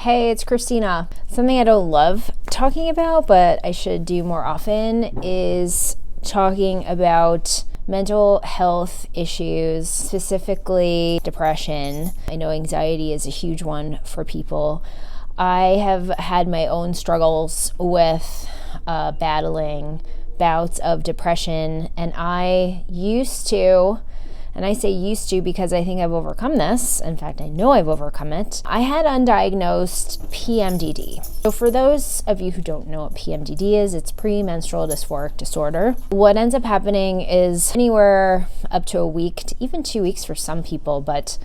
Hey, it's Kristina. Something I don't love talking about, but I should do more often, is talking about mental health issues, specifically depression. I know anxiety is a huge one for people. I have had my own struggles with battling bouts of depression, and I used to, and I say used to because I think I've overcome this. In fact, I know I've overcome it. I had undiagnosed PMDD. So for those of you who don't know what PMDD is, it's premenstrual dysphoric disorder. What ends up happening is anywhere up to a week to even 2 weeks for some people, but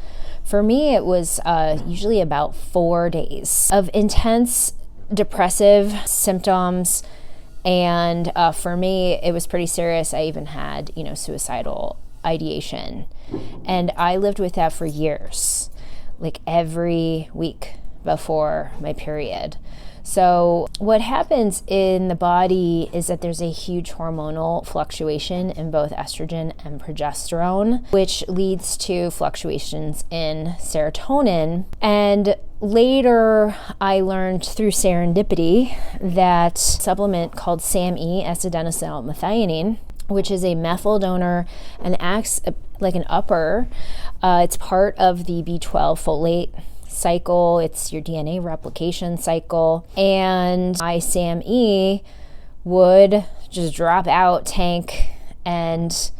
for me it was usually about 4 days of intense depressive symptoms. And for me, it was pretty serious. I even had, suicidal ideation. And I lived with that for years, like every week before my period. So what happens in the body is that there's a huge hormonal fluctuation in both estrogen and progesterone, which leads to fluctuations in serotonin. And later, I learned through serendipity that supplement called SAMe, S-adenosylmethionine, which is a methyl donor and acts like an upper. It's part of the B12 folate cycle. It's your DNA replication cycle. And my SAMe would just drop out, tank, and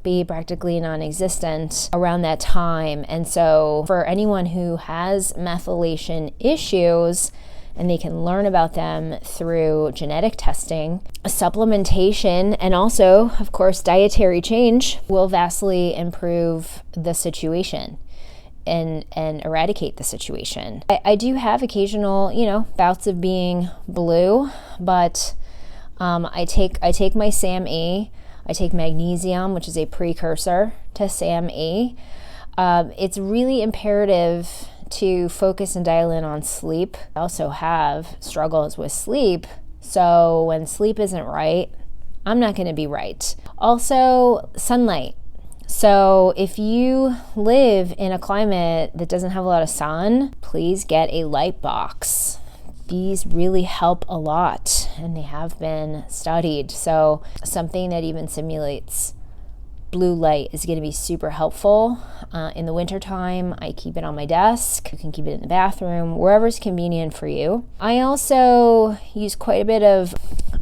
be practically non-existent around that time. And so for anyone who has methylation issues, and they can learn about them through genetic testing, supplementation, and also, of course, dietary change will vastly improve the situation and eradicate the situation. I do have occasional, bouts of being blue, but I take my SAMe. I take magnesium, which is a precursor to SAMe. It's really imperative to focus and dial in on sleep. I also have struggles with sleep. So when sleep isn't right, I'm not going to be right. Also, sunlight. So if you live in a climate that doesn't have a lot of sun, please get a light box. These really help a lot, and they have been studied. So something that even simulates blue light is going to be super helpful. In the wintertime, I keep it on my desk. You can keep it in the bathroom, wherever's convenient for you. I also use quite a bit of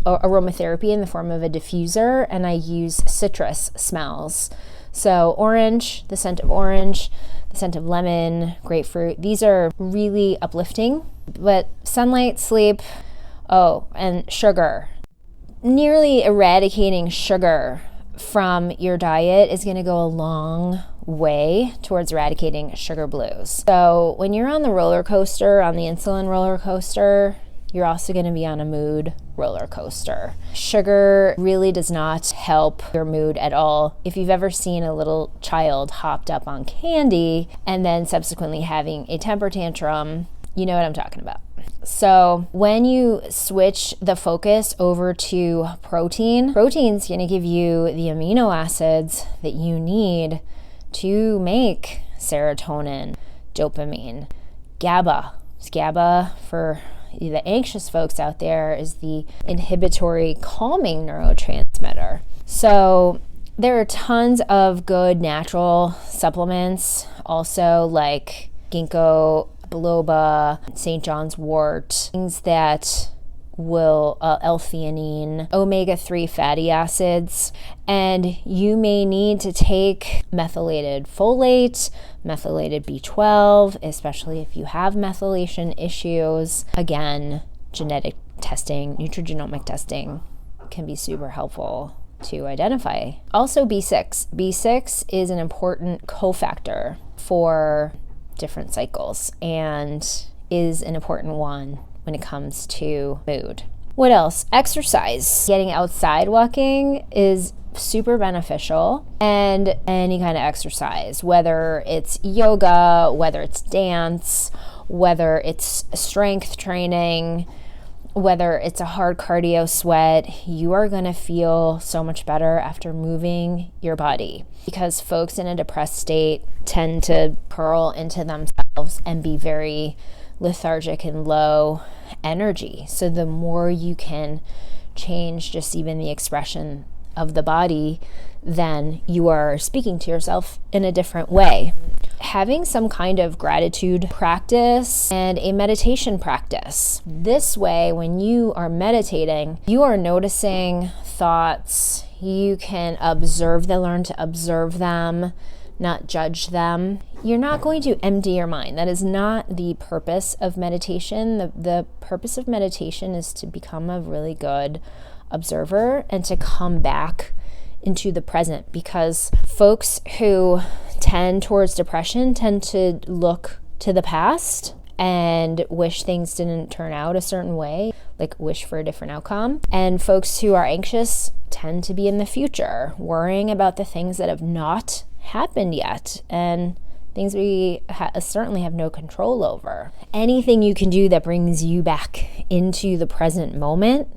aromatherapy in the form of a diffuser, and I use citrus smells. So orange, the scent of orange, the scent of lemon, grapefruit. These are really uplifting. But sunlight, sleep, and sugar. Nearly eradicating sugar from your diet is going to go a long way towards eradicating sugar blues. So when you're on the roller coaster, on the insulin roller coaster, you're also going to be on a mood roller coaster. Sugar really does not help your mood at all. If you've ever seen a little child hopped up on candy and then subsequently having a temper tantrum, you know what I'm talking about. So when you switch the focus over to protein's going to give you the amino acids that you need to make serotonin, dopamine, GABA. GABA, for the anxious folks out there, is the inhibitory calming neurotransmitter. So there are tons of good natural supplements, also like ginkgo biloba, St. John's wort, things that will L-theanine, omega-3 fatty acids, and you may need to take methylated folate, methylated B12, especially if you have methylation issues. Again, genetic testing, nutrigenomic testing can be super helpful to identify. Also B6. B6 is an important cofactor for different cycles and is an important one when it comes to mood. What else? Exercise. Getting outside walking is super beneficial, and any kind of exercise, whether it's yoga, whether it's dance, whether it's strength training, whether it's a hard cardio sweat, you are going to feel so much better after moving your body, because folks in a depressed state tend to curl into themselves and be very lethargic and low energy. So the more you can change just even the expression of the body, then you are speaking to yourself in a different way. Having some kind of gratitude practice and a meditation practice. This way, when you are meditating, you are noticing thoughts. You can observe them, learn to observe them, not judge them. You're not going to empty your mind. That is not the purpose of meditation. The purpose of meditation is to become a really good observer and to come back into the present, because folks who tend towards depression tend to look to the past and wish things didn't turn out a certain way, like wish for a different outcome. And folks who are anxious tend to be in the future, worrying about the things that have not happened yet and things we certainly have no control over. Anything you can do that brings you back into the present moment,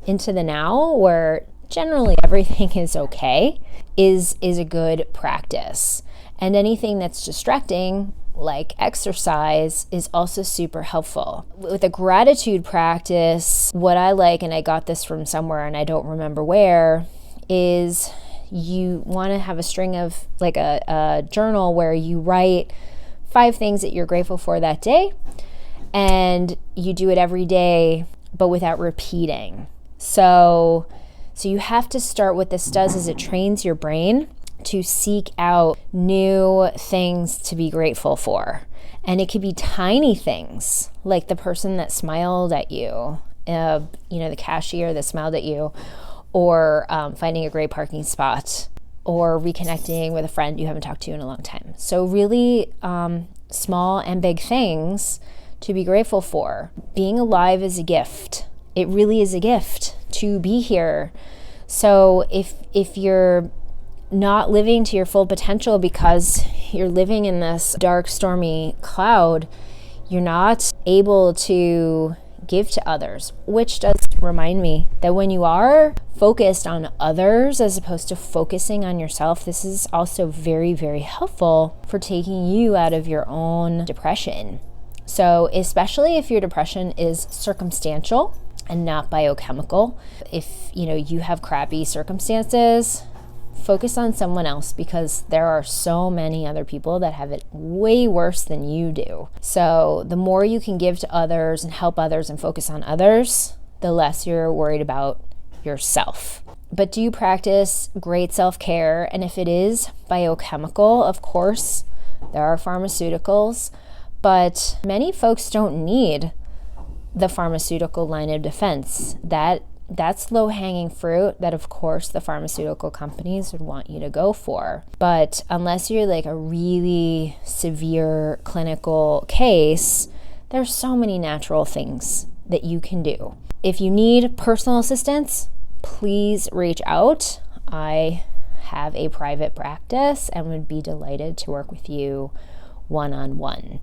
into the now, where generally everything is okay, is a good practice. And anything that's distracting, like exercise, is also super helpful. With a gratitude practice, what I like, and I got this from somewhere and I don't remember where, is you want to have a string of, like a journal where you write 5 things that you're grateful for that day, and you do it every day, but without repeating. So you have to start, what this does is it trains your brain to seek out new things to be grateful for. And it could be tiny things, like the person that smiled at you, the cashier that smiled at you, or finding a great parking spot, or reconnecting with a friend you haven't talked to in a long time. So really small and big things to be grateful for. Being alive is a gift. It really is a gift to be here. So if you're not living to your full potential because you're living in this dark, stormy cloud, you're not able to give to others, which does remind me that when you are focused on others as opposed to focusing on yourself, this is also very, very helpful for taking you out of your own depression. So especially if your depression is circumstantial and not biochemical, if you have crappy circumstances, focus on someone else, because there are so many other people that have it way worse than you do. So the more you can give to others and help others and focus on others, the less you're worried about yourself. But do you practice great self-care? And if it is biochemical, of course, there are pharmaceuticals, but many folks don't need the pharmaceutical line of defense. That's low-hanging fruit that, of course, the pharmaceutical companies would want you to go for. But unless you're like a really severe clinical case, there's so many natural things that you can do. If you need personal assistance, please reach out. I have a private practice and would be delighted to work with you one-on-one.